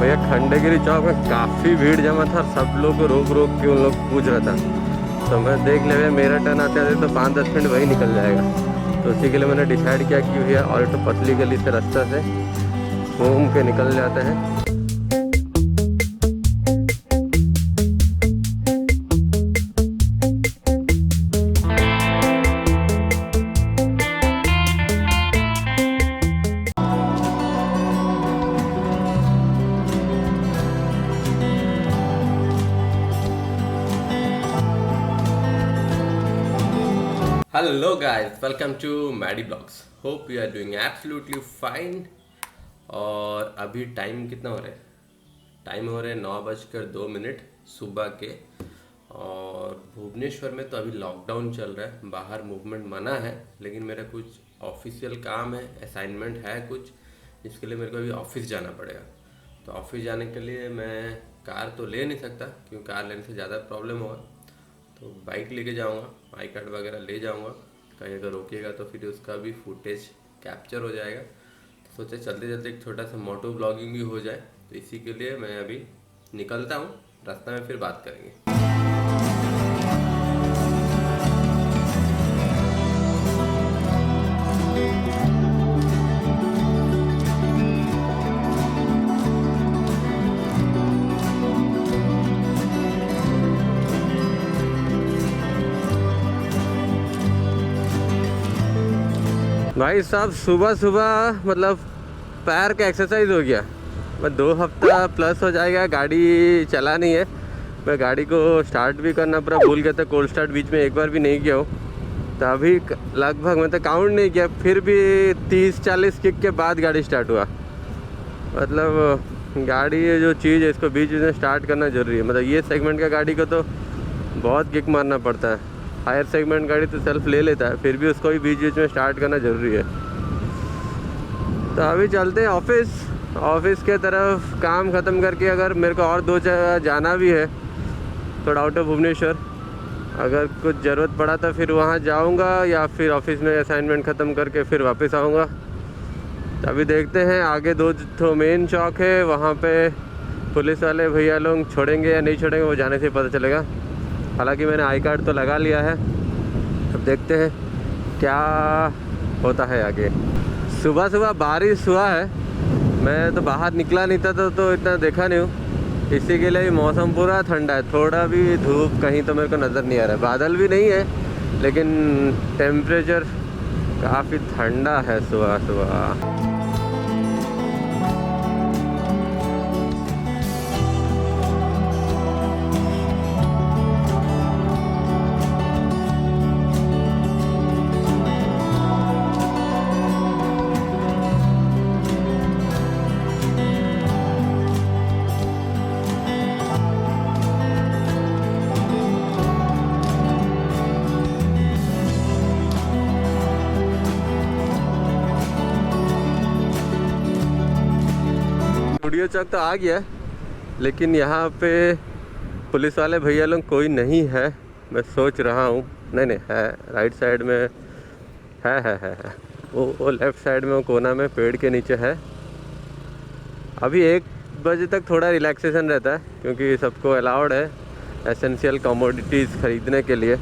भैया खंडेगिरी चौक में काफ़ी भीड़ जमा था, सब लोग रोक रोक के उन लोग पूछ रहा था। तो मैं देख ले भैया मेरा टर्न आते आते तो 5-10 मिनट वही निकल जाएगा। तो उसी के लिए मैंने डिसाइड किया कि भैया ऑल्टो पतली गली से रास्ता से घूम के निकल जाते हैं। Hello guys, welcome to Maddy blogs. Hope you are doing absolutely fine. और अभी टाइम कितना हो रहा है? टाइम हो रहे हैं 9:02 सुबह के। और भुवनेश्वर में तो अभी लॉकडाउन चल रहा है, बाहर मूवमेंट मना है। लेकिन मेरा कुछ ऑफिशियल काम है, असाइनमेंट है कुछ, जिसके लिए मेरे को अभी ऑफिस जाना पड़ेगा। तो ऑफिस जाने के लिए मैं कार तो ले नहीं सकता, क्योंकि कार लेने से ज़्यादा प्रॉब्लम होगा। तो बाइक लेके जाऊंगा, आई कार्ड वगैरह ले जाऊंगा। कहीं अगर रोकिएगा तो फिर उसका भी फुटेज कैप्चर हो जाएगा। तो सोचा चलते चलते एक छोटा सा मोटो ब्लॉगिंग भी हो जाए। तो इसी के लिए मैं अभी निकलता हूँ, रास्ते में फिर बात करेंगे। भाई साहब सुबह सुबह मतलब पैर का एक्सरसाइज हो गया। मैं 2 हफ्ता प्लस हो जाएगा गाड़ी चला नहीं है। मैं गाड़ी को स्टार्ट भी करना पूरा भूल गया था, कोल्ड स्टार्ट बीच में एक बार भी नहीं किया हूँ। तो अभी लगभग मैं तो काउंट नहीं किया, फिर भी 30-40 किक के बाद गाड़ी स्टार्ट हुआ। मतलब गाड़ी ये जो चीज़ है इसको बीच में स्टार्ट करना ज़रूरी है। मतलब ये सेगमेंट का गाड़ी को तो बहुत किक मारना पड़ता है। हायर सेगमेंट गाड़ी तो सेल्फ ले लेता है, फिर भी उसको भी बीच बीच में स्टार्ट करना ज़रूरी है। तो अभी चलते हैं ऑफिस के तरफ। काम ख़त्म करके अगर मेरे को और 2 जगह जाना भी है, थोड़ा आउट ऑफ भुवनेश्वर, अगर कुछ ज़रूरत पड़ा तो फिर वहाँ जाऊँगा, या फिर ऑफिस में असाइनमेंट ख़त्म करके फिर वापस आऊँगा। तो अभी देखते हैं, आगे 2 मेन चौक है, वहाँ पे पुलिस वाले भैया लोग छोड़ेंगे या नहीं छोड़ेंगे वो जाने से पता चलेगा। हालांकि मैंने आई कार्ड तो लगा लिया है, अब देखते हैं क्या होता है आगे। सुबह सुबह बारिश हुआ है, मैं तो बाहर निकला नहीं था तो इतना देखा नहीं हूँ। इसी के लिए मौसम पूरा ठंडा है, थोड़ा भी धूप कहीं तो मेरे को नज़र नहीं आ रहा है। बादल भी नहीं है, लेकिन टेम्परेचर काफ़ी ठंडा है सुबह सुबह। स्टूडियो चौक तो आ गया, लेकिन यहाँ पे पुलिस वाले भैया लोग कोई नहीं है। मैं सोच रहा हूँ, नहीं है, राइट साइड में है। वो लेफ़्ट साइड में वो कोना में पेड़ के नीचे है। अभी 1 बजे तक थोड़ा रिलैक्सेशन रहता है, क्योंकि सबको अलाउड है एसेंशियल कमोडिटीज़ ख़रीदने के लिए।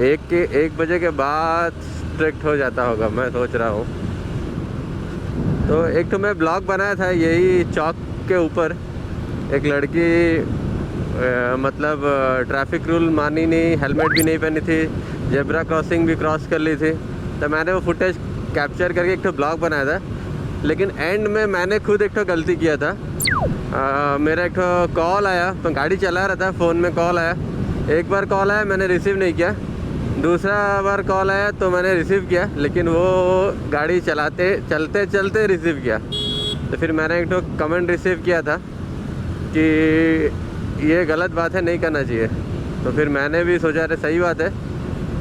1 बजे के बाद स्ट्रिक्ट हो जाता होगा, मैं सोच रहा हूँ। तो एक तो मैं ब्लॉग बनाया था यही चौक के ऊपर, एक लड़की मतलब ट्रैफिक रूल मानी नहीं, हेलमेट भी नहीं पहनी थी, जेब्रा क्रॉसिंग भी क्रॉस कर ली थी। तो मैंने वो फुटेज कैप्चर करके एक तो ब्लॉग बनाया था। लेकिन एंड में मैंने खुद एक तो गलती किया था। मेरा एक तो कॉल आया, मैं गाड़ी चला रहा था, फ़ोन में कॉल आया। एक बार कॉल आया मैंने रिसीव नहीं किया, दूसरा बार कॉल आया तो मैंने रिसीव किया, लेकिन वो गाड़ी चलते रिसीव किया। तो फिर मैंने एक तो कमेंट रिसीव किया था कि ये गलत बात है, नहीं करना चाहिए। तो फिर मैंने भी सोचा अरे सही बात है,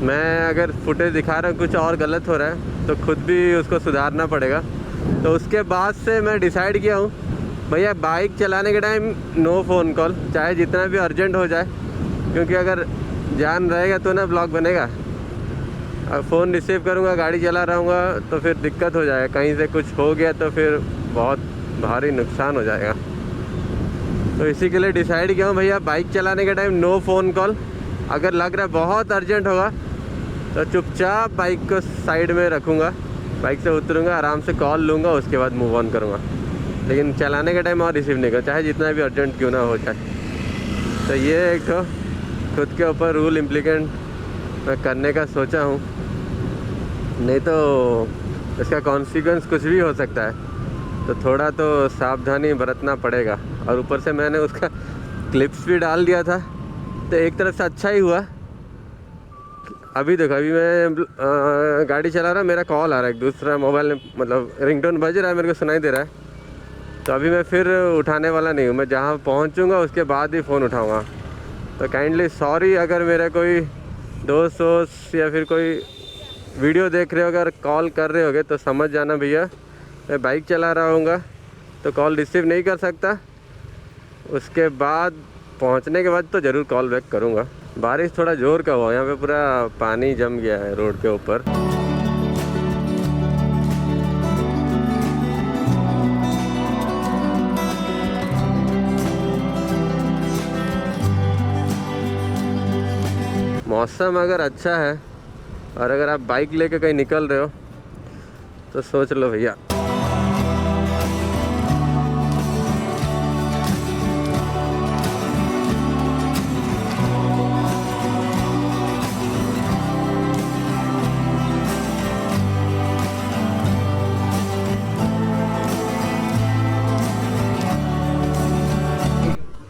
मैं अगर फुटेज दिखा रहा हूँ कुछ और गलत हो रहा है तो खुद भी उसको सुधारना पड़ेगा। तो उसके बाद से मैं डिसाइड किया हूँ भैया बाइक चलाने के टाइम नो फ़ोन कॉल, चाहे जितना भी अर्जेंट हो जाए, क्योंकि अगर जान रहेगा तो ना ब्लॉग बनेगा। अब फ़ोन रिसीव करूँगा गाड़ी चला रहूँगा तो फिर दिक्कत हो जाएगा, कहीं से कुछ हो गया तो फिर बहुत भारी नुकसान हो जाएगा। तो इसी के लिए डिसाइड किया हूँ भैया, बाइक चलाने के टाइम नो फ़ोन कॉल। अगर लग रहा है बहुत अर्जेंट होगा तो चुपचाप बाइक को साइड में रखूँगा, बाइक से उतरूँगा, आराम से कॉल लूँगा, उसके बाद मूव ऑन करूँगा। लेकिन चलाने के टाइम और रिसीव नहीं करूँ, चाहे जितना भी अर्जेंट क्यों ना हो जाए। तो ये एक तो खुद के ऊपर रूल इम्प्लीमेंट मैं करने का सोचा हूँ, नहीं तो इसका कॉन्सिक्वेंस कुछ भी हो सकता है। तो थोड़ा तो सावधानी बरतना पड़ेगा। और ऊपर से मैंने उसका क्लिप्स भी डाल दिया था, तो एक तरफ से अच्छा ही हुआ। अभी देखो, अभी मैं गाड़ी चला रहा, मेरा कॉल आ रहा है, एक दूसरा मोबाइल, मतलब रिंगटोन बज रहा है, मेरे को सुनाई दे रहा है। तो अभी मैं फिर उठाने वाला नहीं हूँ, मैं जहाँ पहुँचूँगा उसके बाद ही फ़ोन उठाऊँगा। तो काइंडली सॉरी अगर मेरा कोई दोस्त या फिर कोई वीडियो देख रहे हो, अगर कॉल कर रहे होगे तो समझ जाना भैया, मैं बाइक चला रहा हूँगा तो कॉल रिसीव नहीं कर सकता। उसके बाद पहुँचने के बाद तो ज़रूर कॉल बैक करूँगा। बारिश थोड़ा ज़ोर का हुआ, यहाँ पे पूरा पानी जम गया है रोड के ऊपर। मौसम अगर अच्छा है और अगर आप बाइक लेके कहीं निकल रहे हो तो सोच लो भैया,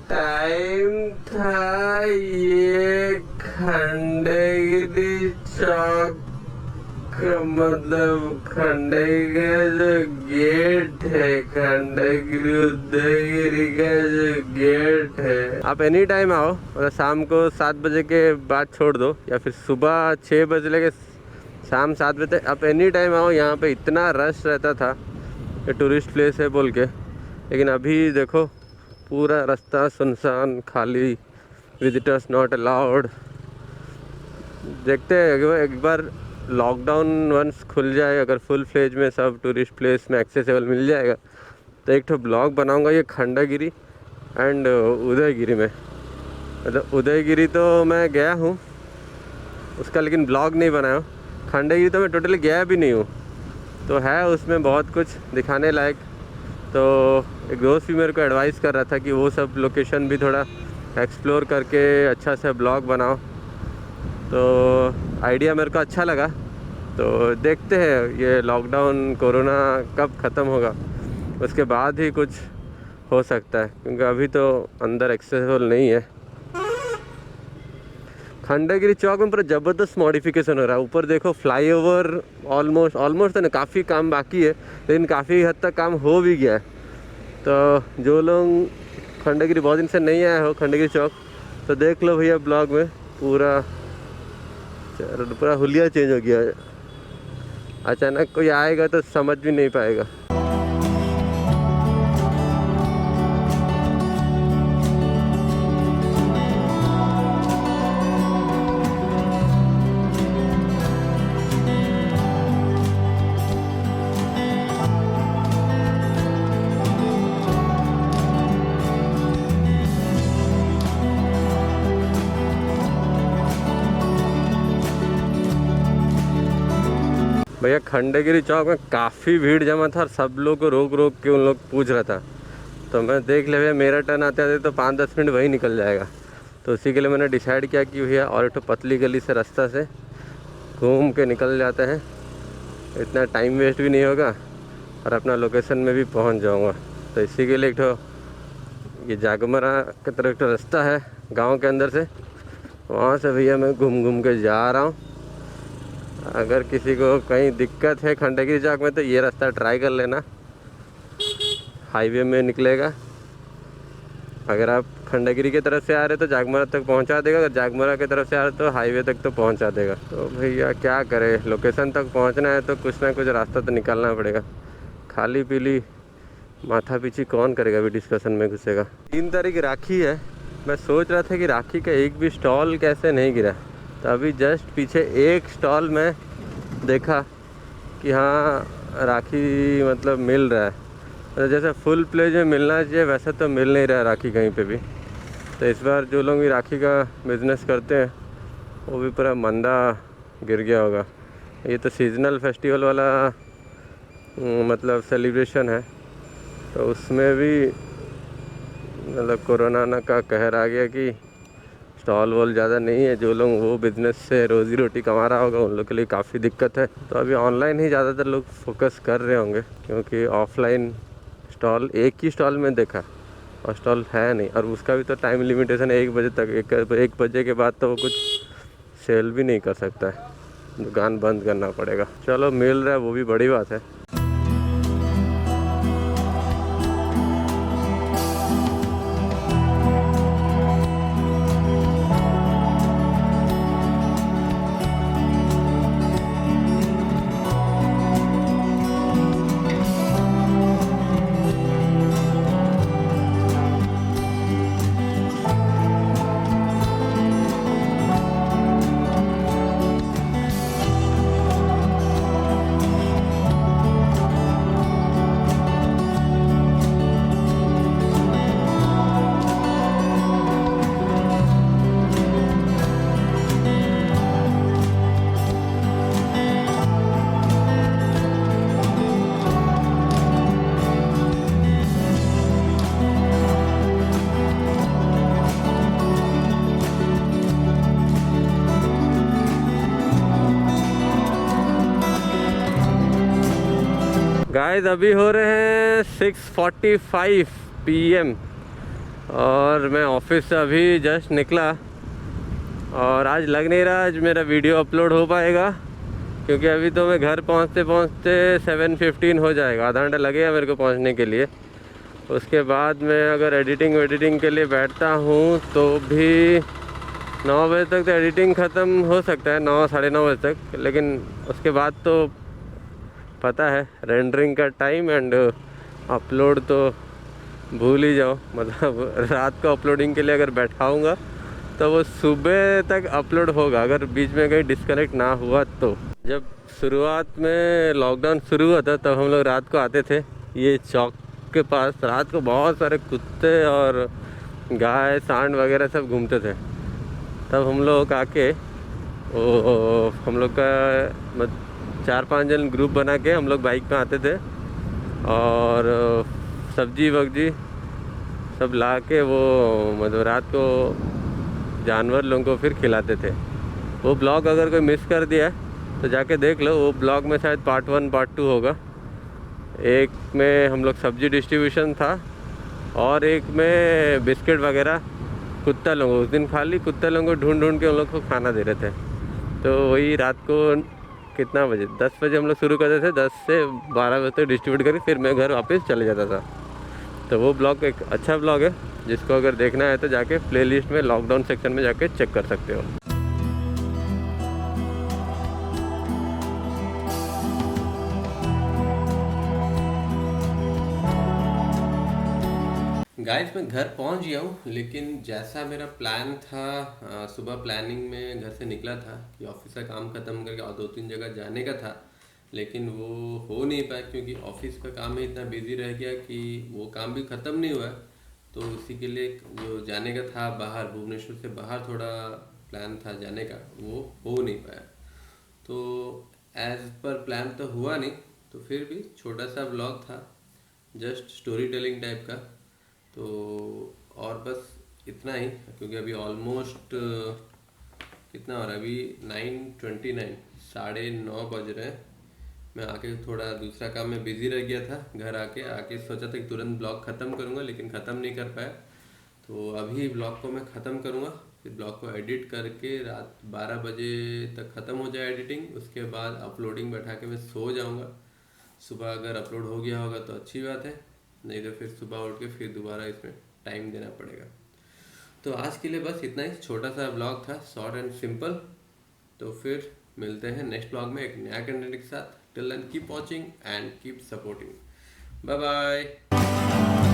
टाइम था ये खंडगिरी चौक, मतलब खंडगिरी का जो गेट है, खंडगिरी उदयगिरी का जो गेट है। आप एनी टाइम आओ, अगर शाम को 7 बजे के बाद छोड़ दो या फिर सुबह 6 बजे लेके शाम 7 बजे तक, आप एनी टाइम आओ। यहाँ पे इतना रश रहता था, ये टूरिस्ट प्लेस है बोल के, लेकिन अभी देखो पूरा रास्ता सुनसान, खाली, विजिटर्स नॉट अलाउड। देखते हैं एक बार लॉकडाउन वंस खुल जाए, अगर फुल फ्लेज में सब टूरिस्ट प्लेस में एक्सेसिबल मिल जाएगा तो एक तो ब्लॉग बनाऊंगा ये खंडगिरी एंड उदयगिरी में। मतलब उदयगिरी तो मैं गया हूँ उसका, लेकिन ब्लॉग नहीं बनाया हूँ। खंडगिरी तो मैं टोटली गया भी नहीं हूँ, तो है उसमें बहुत कुछ दिखाने लायक। तो एक दोस्त भी मेरे को एडवाइस कर रहा था कि वो सब लोकेशन भी थोड़ा एक्सप्लोर करके अच्छा से ब्लॉग बनाओ, तो आइडिया मेरे को अच्छा लगा। तो देखते हैं ये लॉकडाउन कोरोना कब ख़त्म होगा, उसके बाद ही कुछ हो सकता है, क्योंकि अभी तो अंदर एक्सेसिबल नहीं है। खंडगिरी चौक में पूरा ज़बरदस्त मॉडिफिकेशन हो रहा है। ऊपर देखो फ्लाईओवर ऑलमोस्ट है ना, काफ़ी काम बाकी है, लेकिन काफ़ी हद तक काम हो भी गया है। तो जो लोग खंडगिरी बहुत दिन से नहीं आए हो खंडगिरी चौक, तो देख लो भैया ब्लॉग में, पूरा हुलिया चेंज हो गया है। अचानक कोई आएगा तो समझ भी नहीं पाएगा। भैया खंडगिरी चौक में काफ़ी भीड़ जमा था और सब लोग को रोक रोक के उन लोग पूछ रहा था। तो मैं देख लिया भैया, मेरा टर्न आते आते तो 5-10 मिनट वही निकल जाएगा। तो उसी के लिए मैंने डिसाइड किया कि भैया और एक तो पतली गली से रास्ता से घूम के निकल जाते हैं, इतना टाइम वेस्ट भी नहीं होगा और अपना लोकेशन में भी पहुंच जाऊंगा। तो इसी के लिए एक तो ये जागमरा की तरफ एक रास्ता है गांव के अंदर से, वहाँ से भैया मैं घूम घूम के जा रहा हूँ। अगर किसी को कहीं दिक्कत है खंडगिरी चौक में तो ये रास्ता ट्राई कर लेना, हाईवे में निकलेगा। अगर आप खंडगिरी की तरफ से आ रहे तो जागमरा तक पहुंचा देगा, अगर जागमरा की तरफ से आ रहे तो हाईवे तक तो पहुंचा देगा। तो भैया क्या करें, लोकेशन तक पहुंचना है तो कुछ ना कुछ रास्ता तो निकालना पड़ेगा। खाली पीली माथा पीछी कौन करेगा, अभी डिस्कशन में घुसेगा। 3 तारीख राखी है, मैं सोच रहा था कि राखी का एक भी स्टॉल कैसे नहीं गिरा। तो अभी जस्ट पीछे एक स्टॉल में देखा कि हाँ राखी मतलब मिल रहा है, जैसे फुल प्लेज में मिलना चाहिए वैसा तो मिल नहीं रहा राखी कहीं पे भी। तो इस बार जो लोग भी राखी का बिज़नेस करते हैं वो भी पूरा मंदा गिर गया होगा। ये तो सीजनल फेस्टिवल वाला मतलब सेलिब्रेशन है, तो उसमें भी मतलब कोरोना का कहर आ गया कि स्टॉल वॉल ज़्यादा नहीं है। जो लोग वो बिज़नेस से रोज़ी रोटी कमा रहा होगा उन लोग के लिए काफ़ी दिक्कत है। तो अभी ऑनलाइन ही ज़्यादातर लोग फोकस कर रहे होंगे, क्योंकि ऑफलाइन स्टॉल एक ही स्टॉल में देखा और स्टॉल है नहीं, और उसका भी तो टाइम लिमिटेशन है 1 बजे तक। 1 बजे के बाद तो वो कुछ सेल भी नहीं कर सकता है, दुकान बंद करना पड़ेगा। चलो मिल रहा है वो भी बड़ी बात है। गाइस अभी हो रहे हैं 6:45 PM और मैं ऑफिस से अभी जस्ट निकला, और आज लग नहीं रहा आज मेरा वीडियो अपलोड हो पाएगा, क्योंकि अभी तो मैं घर पहुंचते पहुंचते 7:15 हो जाएगा। आधा घंटा लगेगा मेरे को पहुंचने के लिए। उसके बाद मैं अगर एडिटिंग के लिए बैठता हूं तो भी 9 बजे तक तो एडिटिंग ख़त्म हो सकता है, 9 साढ़े 9 बजे तक। लेकिन उसके बाद तो पता है रेंडरिंग का टाइम एंड अपलोड तो भूल ही जाओ। मतलब रात को अपलोडिंग के लिए अगर बैठाऊँगा तो वो सुबह तक अपलोड होगा, अगर बीच में कहीं डिस्कनेक्ट ना हुआ तो। जब शुरुआत में लॉकडाउन शुरू हुआ था तब हम लोग रात को आते थे ये चौक के पास। रात को बहुत सारे कुत्ते और गाय सांड वगैरह सब घूमते थे। तब हम लोग आके हम लोग का 4-5 जन ग्रुप बना के हम लोग बाइक में आते थे और सब्जी वब्जी सब ला के वो मतलब रात को जानवर लोगों को फिर खिलाते थे। वो ब्लॉग अगर कोई मिस कर दिया तो जाके देख लो, वो ब्लॉग में शायद पार्ट 1 पार्ट 2 होगा। एक में हम लोग सब्जी डिस्ट्रीब्यूशन था और एक में बिस्किट वगैरह कुत्ता लोगों को, उस दिन खाली कुत्ता लोगों को ढूंढ के हम लोग को खाना दे रहे थे। तो वही रात को कितना बजे 10 बजे हम लोग शुरू करते थे, 10 से 12 बजे तक डिस्ट्रीब्यूट करके फिर मैं घर वापस चले जाता था। तो वो ब्लॉग एक अच्छा ब्लॉग है, जिसको अगर देखना है तो जाके प्लेलिस्ट में लॉकडाउन सेक्शन में जाके चेक कर सकते हो। गाइस मैं घर पहुंच गया हूँ, लेकिन जैसा मेरा प्लान था सुबह प्लानिंग में घर से निकला था कि ऑफिस का काम ख़त्म करके और 2-3 जगह जाने का था, लेकिन वो हो नहीं पाया क्योंकि ऑफिस का काम में इतना बिजी रह गया कि वो काम भी ख़त्म नहीं हुआ। तो उसी के लिए जो जाने का था बाहर, भुवनेश्वर से बाहर थोड़ा प्लान था जाने का, वो हो नहीं पाया। तो एज पर प्लान तो हुआ नहीं, तो फिर भी छोटा सा ब्लॉग था, जस्ट स्टोरी टेलिंग टाइप का। तो और बस इतना ही, क्योंकि अभी ऑलमोस्ट कितना हो रहा है, अभी 9:29 9:30 बज रहे हैं। मैं आके थोड़ा दूसरा काम में बिजी रह गया था। घर आके सोचा था कि तुरंत ब्लॉग ख़त्म करूँगा, लेकिन ख़त्म नहीं कर पाया। तो अभी ब्लॉग को मैं ख़त्म करूँगा, फिर ब्लॉग को एडिट करके रात 12 बजे तक ख़त्म हो जाए एडिटिंग। उसके बाद अपलोडिंग बैठा के मैं सो जाऊँगा। सुबह अगर अपलोड हो गया होगा तो अच्छी बात है, नहीं तो फिर सुबह उठ के फिर दोबारा इसमें टाइम देना पड़ेगा। तो आज के लिए बस इतना ही, छोटा सा ब्लॉग था, शॉर्ट एंड सिंपल। तो फिर मिलते हैं नेक्स्ट ब्लॉग में एक नया कंटेंट के साथ। Till then keep watching and keep supporting. Bye bye.